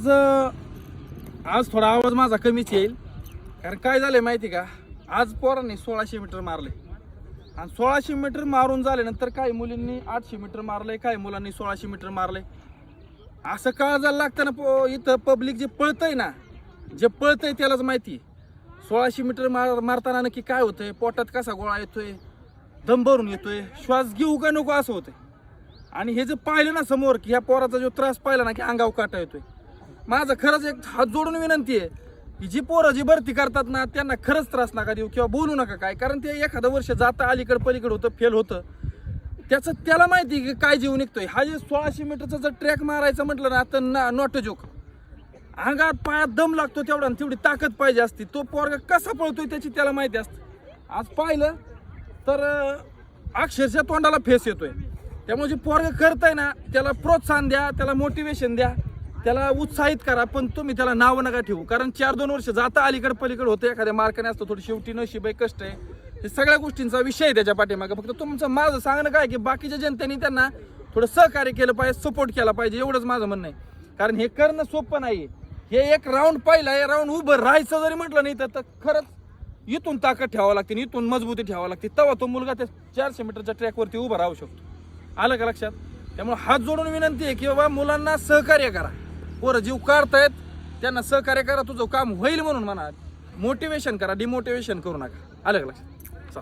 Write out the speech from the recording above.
आज थोडा आवाज माझा कमीच येईल, कारण काय झालंय माहिती का, आज पोरांनी 1600 मीटर मारले आणि 1600 मीटर मारून झाल्यानंतर काही मुलींनी 800 मीटर मारले, काही मुलांनी 1600 मीटर मारले. असं काळजाला लागतं ना. इथं पब्लिक जे पळतंय ना, जे पळतंय त्यालाच माहिती 1600 मीटर मारताना नक्की काय होतंय, पोटात कसा गोळा येतोय, दम भरून येतोय, श्वास घेऊ का नको असं होतंय. आणि हे जे पाहिलं ना समोर की ह्या पोराचा जो त्रास पाहिला ना की अंगावर काटा येतोय. माझं खरंच एक हात जोडून विनंती आहे की जी पोरं जी भरती करतात ना त्यांना खरंच त्रास नका देऊ किंवा बोलू नका काय, कारण ते एखादं वर्ष जातं अलीकडे पलीकडे होतं, फेल होतं, त्याला माहिती की काय जीव निघतोय. हा जे 1600 मीटरचा जर ट्रॅक मारायचं म्हटलं ना तर नॉट अ जोक. अंगात पायात दम लागतो तेवढा, तेवढी ताकद पाहिजे असती. तो पोरगा कसा पळतोय त्याची त्याला माहिती असते. आज पाहिलं तर अक्षरशः तोंडाला फेस येतोय. त्यामुळे जे पोरगा करताय ना त्याला प्रोत्साहन द्या, त्याला मोटिवेशन द्या, त्याला उत्साहित करा, पण तुम्ही त्याला नाव नका ठेवू. कारण 4-2 वर्ष जाता अलीकडे पलीकडे होतं, एखाद्या मार्काने असतं, थोडी शेवटी नशीब आहे, कष्ट आहे, हे सगळ्या गोष्टींचा विषय आहे त्याच्या पाठीमागं. फक्त तुमचं माझं सांगणं काय की बाकीच्या जनतेने त्यांना थोडं सहकार्य केलं पाहिजे, सपोर्ट केला पाहिजे, एवढंच माझं म्हणणं आहे. कारण हे करणं सोपं नाही. हे एक राऊंड पाहिला, हे राऊंड उभं राहायचं जरी म्हटलं नाही तर खरंच इथून ताकद ठेवावं लागते, इथून मजबूती ठेवावं लागते, तेव्हा तो मुलगा त्या 400 मीटरच्या ट्रॅकवरती उभा राहू शकतो. आलं का लक्षात? त्यामुळे हात जोडून विनंती आहे की बाबा मुलांना सहकार्य करा. पोरं जीव काढतायत त्यांना सहकार्य करा, तुझं काम होईल म्हणून म्हणा. मोटिवेशन करा, डिमोटिवेशन करू नका. आलं का लक्षात? चला.